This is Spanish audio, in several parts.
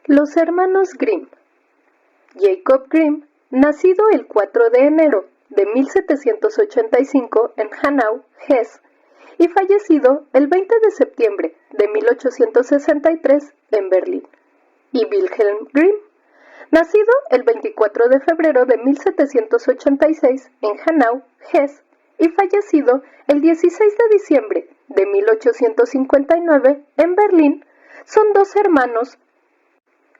Los hermanos Grimm. Jacob Grimm, nacido el 4 de enero de 1785 en Hanau, Hesse, y fallecido el 20 de septiembre de 1863 en Berlín, y Wilhelm Grimm, nacido el 24 de febrero de 1786 en Hanau, Hesse, y fallecido el 16 de diciembre de 1859 en Berlín, son dos hermanos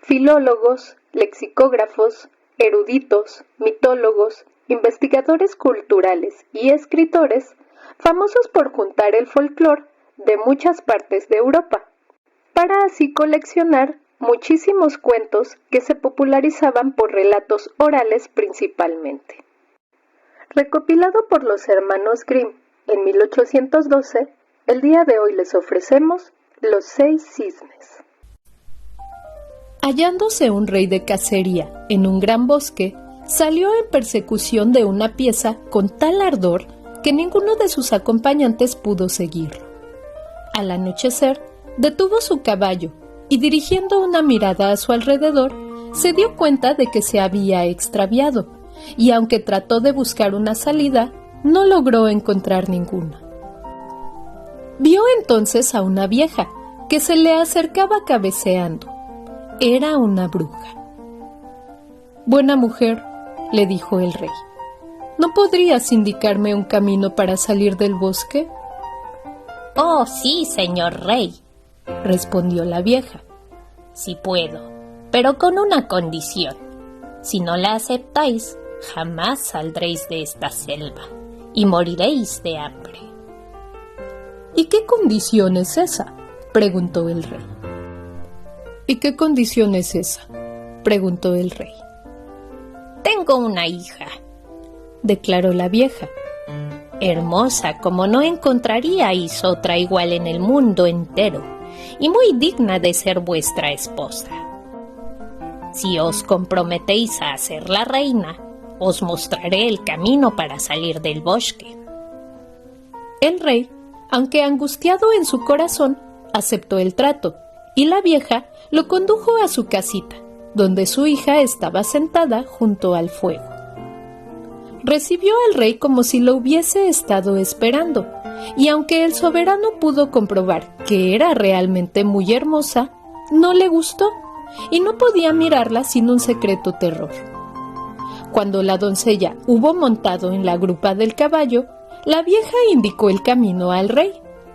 filólogos, lexicógrafos, eruditos, mitólogos, investigadores culturales y escritores, famosos por juntar el folclore de muchas partes de Europa, para así coleccionar muchísimos cuentos que se popularizaban por relatos orales principalmente. Recopilado por los hermanos Grimm en 1812, el día de hoy les ofrecemos Los 6 cisnes. Hallándose un rey de cacería en un gran bosque, salió en persecución de una pieza con tal ardor que ninguno de sus acompañantes pudo seguirlo. Al anochecer, detuvo su caballo y, dirigiendo una mirada a su alrededor, se dio cuenta de que se había extraviado, y aunque trató de buscar una salida, no logró encontrar ninguna. Vio entonces a una vieja que se le acercaba cabeceando. Era una bruja. «Buena mujer», le dijo el rey, «¿no podrías indicarme un camino para salir del bosque?» «Oh, sí, señor rey», respondió la vieja. «Sí puedo, pero con una condición. Si no la aceptáis, jamás saldréis de esta selva y moriréis de hambre». «¿Y qué condición es esa?», preguntó el rey. «¿Y qué condición es esa?», preguntó el rey. «Tengo una hija», declaró la vieja. «Hermosa como no encontraríais otra igual en el mundo entero, y muy digna de ser vuestra esposa. Si os comprometéis a ser la reina, os mostraré el camino para salir del bosque». El rey, aunque angustiado en su corazón, aceptó el trato, y la vieja lo condujo a su casita, donde su hija estaba sentada junto al fuego. Recibió al rey como si lo hubiese estado esperando, y aunque el soberano pudo comprobar que era realmente muy hermosa, no le gustó, y no podía mirarla sin un secreto terror. Cuando la doncella hubo montado en la grupa del caballo, la vieja indicó el camino al rey,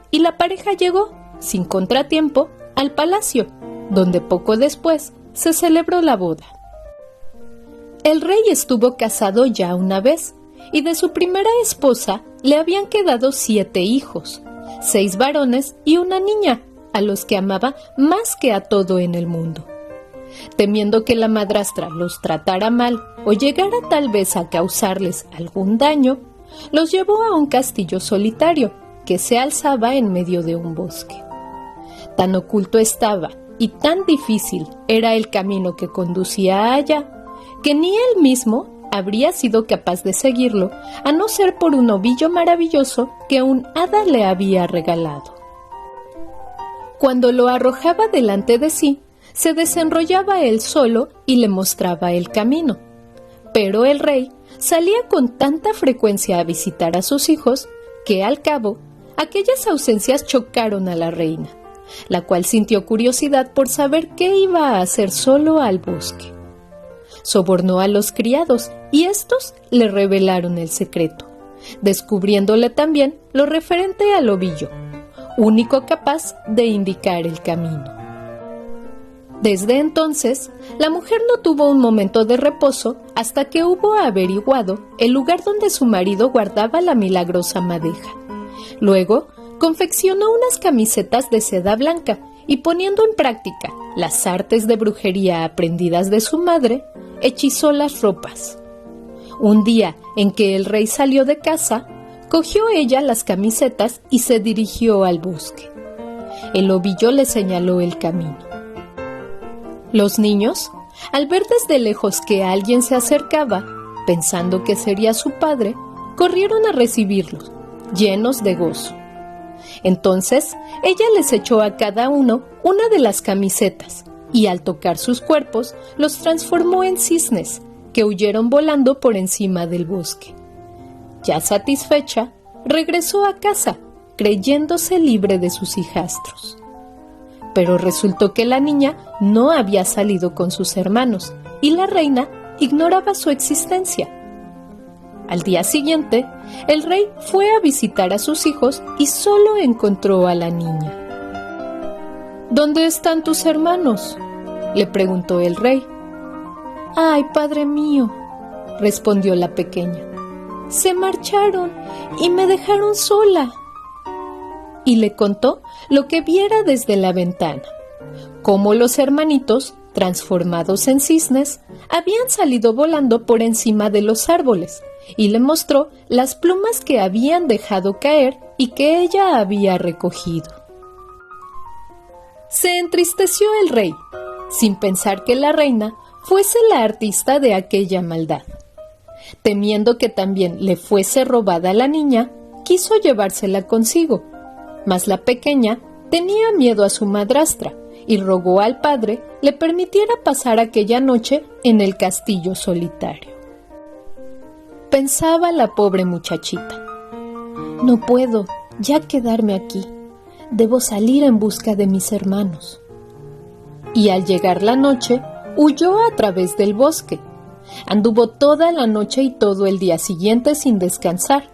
y la pareja llegó, sin contratiempo, al palacio, donde poco después se celebró la boda. El rey estuvo casado ya una vez, y de su primera esposa le habían quedado 7 hijos, 6 varones y una niña, a los que amaba más que a todo en el mundo. Temiendo que la madrastra los tratara mal o llegara tal vez a causarles algún daño, los llevó a un castillo solitario que se alzaba en medio de un bosque. Tan oculto estaba y tan difícil era el camino que conducía allá, que ni él mismo habría sido capaz de seguirlo, a no ser por un ovillo maravilloso que un hada le había regalado. Cuando lo arrojaba delante de sí, se desenrollaba él solo y le mostraba el camino. Pero el rey salía con tanta frecuencia a visitar a sus hijos que, al cabo, aquellas ausencias chocaron a la reina, la cual sintió curiosidad por saber qué iba a hacer solo al bosque. Sobornó a los criados y éstos le revelaron el secreto, descubriéndole también lo referente al ovillo, único capaz de indicar el camino. Desde entonces, la mujer no tuvo un momento de reposo hasta que hubo averiguado el lugar donde su marido guardaba la milagrosa madeja. Luego, confeccionó unas camisetas de seda blanca y, poniendo en práctica las artes de brujería aprendidas de su madre, hechizó las ropas. Un día en que el rey salió de casa, cogió ella las camisetas y se dirigió al bosque. El ovillo le señaló el camino. Los niños, al ver desde lejos que alguien se acercaba, pensando que sería su padre, corrieron a recibirlos, llenos de gozo. Entonces, ella les echó a cada uno una de las camisetas, y al tocar sus cuerpos los transformó en cisnes, que huyeron volando por encima del bosque. Ya satisfecha, regresó a casa, creyéndose libre de sus hijastros. Pero resultó que la niña no había salido con sus hermanos y la reina ignoraba su existencia. Al día siguiente, el rey fue a visitar a sus hijos y solo encontró a la niña. «¿Dónde están tus hermanos?», le preguntó el rey. «Ay, padre mío», respondió la pequeña, «se marcharon y me dejaron sola». Y le contó lo que viera desde la ventana, cómo los hermanitos, transformados en cisnes, habían salido volando por encima de los árboles, y le mostró las plumas que habían dejado caer y que ella había recogido. Se entristeció el rey, sin pensar que la reina fuese la artista de aquella maldad. Temiendo que también le fuese robada la niña, quiso llevársela consigo, mas la pequeña tenía miedo a su madrastra y rogó al padre le permitiera pasar aquella noche en el castillo solitario. Pensaba la pobre muchachita: «No puedo ya quedarme aquí, debo salir en busca de mis hermanos». Y al llegar la noche, huyó a través del bosque. Anduvo toda la noche y todo el día siguiente sin descansar,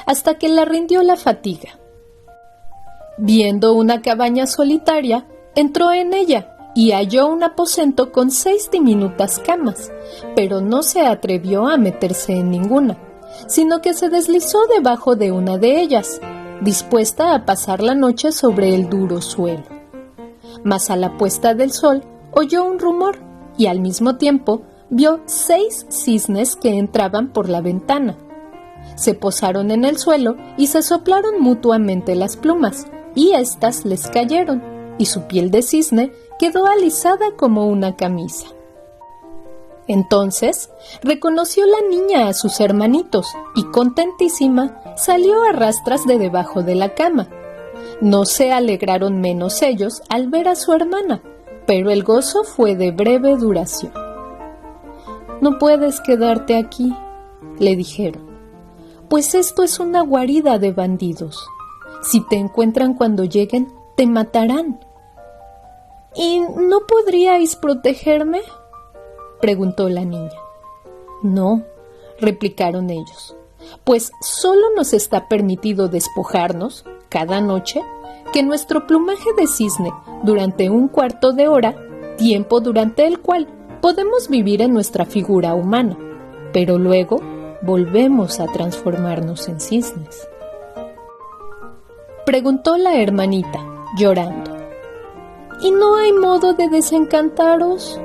hasta que la rindió la fatiga. Viendo una cabaña solitaria, entró en ella y halló un aposento con 6 diminutas camas, pero no se atrevió a meterse en ninguna, sino que se deslizó debajo de una de ellas, dispuesta a pasar la noche sobre el duro suelo. Mas a la puesta del sol oyó un rumor y al mismo tiempo vio 6 cisnes que entraban por la ventana. Se posaron en el suelo y se soplaron mutuamente las plumas, y éstas les cayeron, y su piel de cisne quedó alisada como una camisa. Entonces reconoció la niña a sus hermanitos y contentísima salió a rastras de debajo de la cama. No se alegraron menos ellos al ver a su hermana, pero el gozo fue de breve duración. «No puedes quedarte aquí», le dijeron, «pues esto es una guarida de bandidos. Si te encuentran cuando lleguen, te matarán». «¿Y no podríais protegerme?», preguntó la niña. «No», replicaron ellos, «pues solo nos está permitido despojarnos, cada noche, que nuestro plumaje de cisne durante 1/4 de hora, tiempo durante el cual podemos vivir en nuestra figura humana, pero luego volvemos a transformarnos en cisnes». Preguntó la hermanita, llorando: «¿Y no hay modo de desencantaros?».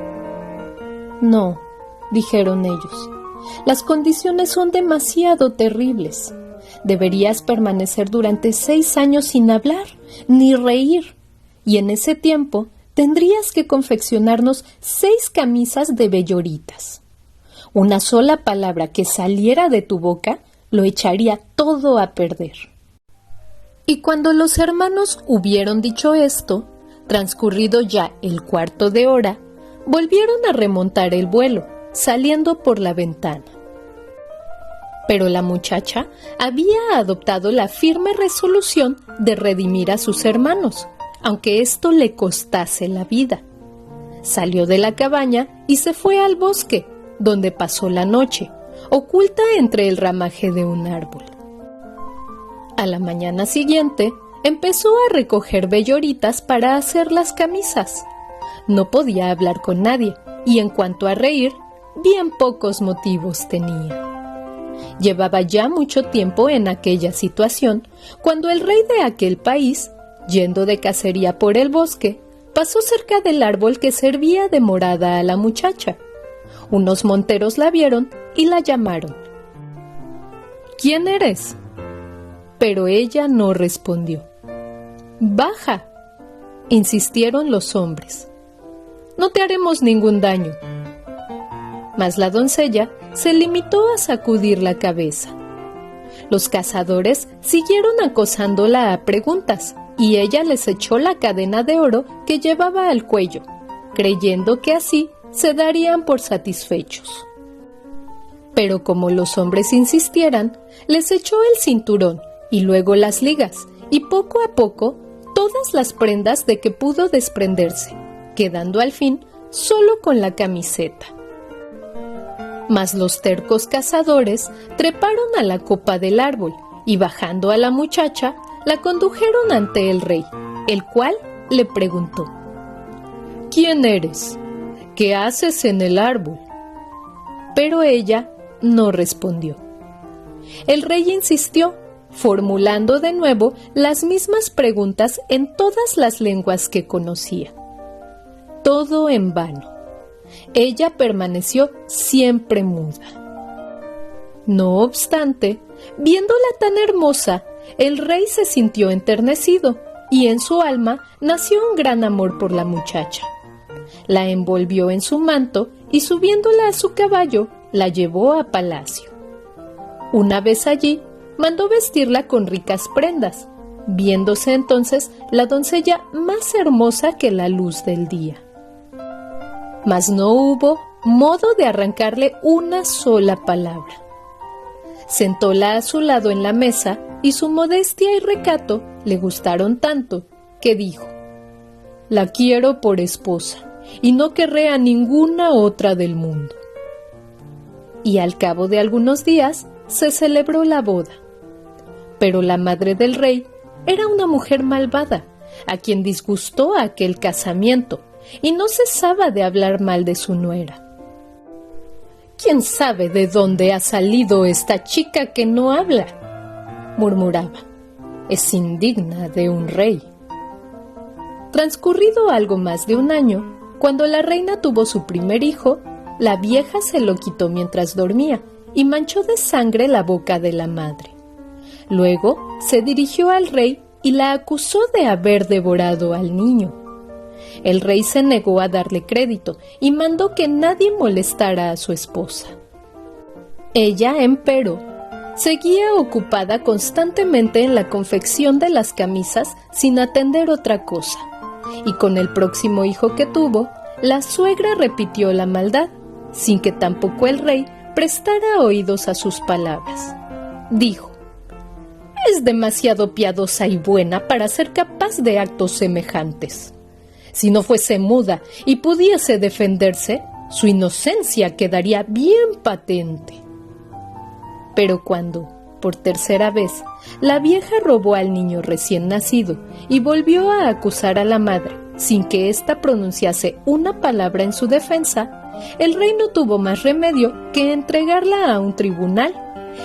«No», dijeron ellos, «las condiciones son demasiado terribles. Deberías permanecer durante 6 años sin hablar ni reír, y en ese tiempo tendrías que confeccionarnos 6 camisas de belloritas. Una sola palabra que saliera de tu boca lo echaría todo a perder». Y cuando los hermanos hubieron dicho esto, transcurrido ya el 1/4 de hora, volvieron a remontar el vuelo, saliendo por la ventana. Pero la muchacha había adoptado la firme resolución de redimir a sus hermanos, aunque esto le costase la vida. Salió de la cabaña y se fue al bosque, donde pasó la noche, oculta entre el ramaje de un árbol. A la mañana siguiente, empezó a recoger belloritas para hacer las camisas. No podía hablar con nadie, y en cuanto a reír, bien pocos motivos tenía. Llevaba ya mucho tiempo en aquella situación, cuando el rey de aquel país, yendo de cacería por el bosque, pasó cerca del árbol que servía de morada a la muchacha. Unos monteros la vieron y la llamaron. «¿Quién eres?». Pero ella no respondió. «Baja», insistieron los hombres. «No te haremos ningún daño». Mas la doncella se limitó a sacudir la cabeza. Los cazadores siguieron acosándola a preguntas, y ella les echó la cadena de oro que llevaba al cuello, creyendo que así se darían por satisfechos. Pero como los hombres insistieran, les echó el cinturón y luego las ligas, y poco a poco todas las prendas de que pudo desprenderse, quedando al fin solo con la camiseta. Mas los tercos cazadores treparon a la copa del árbol y bajando a la muchacha, la condujeron ante el rey, el cual le preguntó: ¿Quién eres? ¿Qué haces en el árbol? Pero ella no respondió. El rey insistió, formulando de nuevo las mismas preguntas en todas las lenguas que conocía. Todo en vano. Ella permaneció siempre muda. No obstante, viéndola tan hermosa, el rey se sintió enternecido y en su alma nació un gran amor por la muchacha. La envolvió en su manto y subiéndola a su caballo, la llevó a palacio. Una vez allí, mandó vestirla con ricas prendas, viéndose entonces la doncella más hermosa que la luz del día. Mas no hubo modo de arrancarle una sola palabra. Sentóla a su lado en la mesa y su modestia y recato le gustaron tanto que dijo: «La quiero por esposa y no querré a ninguna otra del mundo». Y al cabo de algunos días se celebró la boda. Pero la madre del rey era una mujer malvada, a quien disgustó aquel casamiento, y no cesaba de hablar mal de su nuera. «¿Quién sabe de dónde ha salido esta chica que no habla?», murmuraba. «Es indigna de un rey». Transcurrido algo más de un año, cuando la reina tuvo su primer hijo, la vieja se lo quitó mientras dormía y manchó de sangre la boca de la madre. Luego se dirigió al rey y la acusó de haber devorado al niño. El rey se negó a darle crédito y mandó que nadie molestara a su esposa. Ella, empero, seguía ocupada constantemente en la confección de las camisas sin atender otra cosa, y con el próximo hijo que tuvo, la suegra repitió la maldad, sin que tampoco el rey prestara oídos a sus palabras. Dijo: «Es demasiado piadosa y buena para ser capaz de actos semejantes. Si no fuese muda y pudiese defenderse, su inocencia quedaría bien patente». Pero cuando, por tercera vez, la vieja robó al niño recién nacido y volvió a acusar a la madre, sin que ésta pronunciase una palabra en su defensa, el rey no tuvo más remedio que entregarla a un tribunal,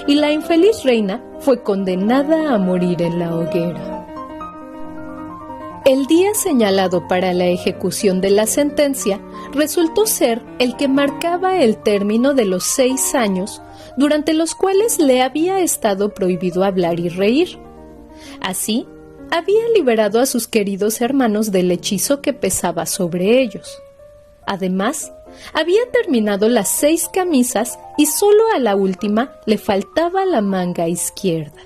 y la infeliz reina fue condenada a morir en la hoguera. El día señalado para la ejecución de la sentencia resultó ser el que marcaba el término de los 6 años durante los cuales le había estado prohibido hablar y reír. Así, había liberado a sus queridos hermanos del hechizo que pesaba sobre ellos. Además, había terminado las 6 camisas y solo a la última le faltaba la manga izquierda.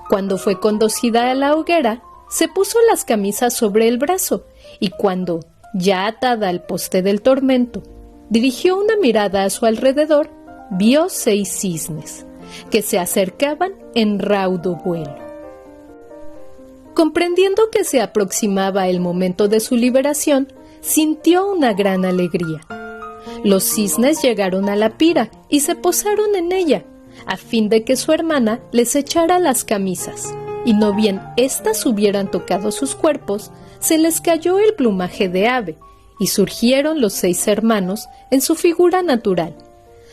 Cuando fue conducida a la hoguera, se puso las camisas sobre el brazo y cuando, ya atada al poste del tormento, dirigió una mirada a su alrededor, vio 6 cisnes, que se acercaban en raudo vuelo. Comprendiendo que se aproximaba el momento de su liberación, sintió una gran alegría. Los cisnes llegaron a la pira y se posaron en ella, a fin de que su hermana les echara las camisas, y no bien éstas hubieran tocado sus cuerpos, se les cayó el plumaje de ave, y surgieron los 6 hermanos en su figura natural,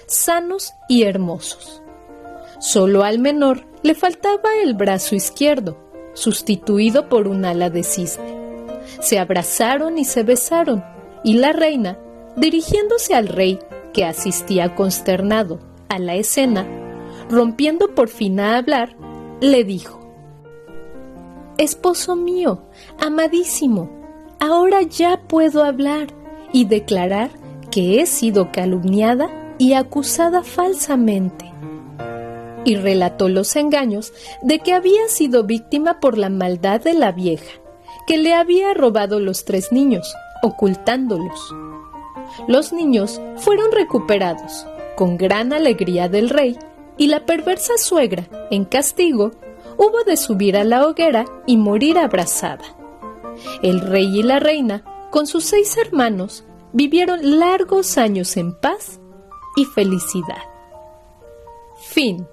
sanos y hermosos. Solo al menor le faltaba el brazo izquierdo, sustituido por un ala de cisne. Se abrazaron y se besaron, y la reina, dirigiéndose al rey, que asistía consternado a la escena, rompiendo por fin a hablar, le dijo: «Esposo mío, amadísimo, ahora ya puedo hablar y declarar que he sido calumniada y acusada falsamente». Y relató los engaños de que había sido víctima por la maldad de la vieja, que le había robado los 3 niños, ocultándolos. Los niños fueron recuperados con gran alegría del rey, y la perversa suegra, en castigo, hubo de subir a la hoguera y morir abrasada. El rey y la reina, con sus 6 hermanos, vivieron largos años en paz y felicidad. Fin.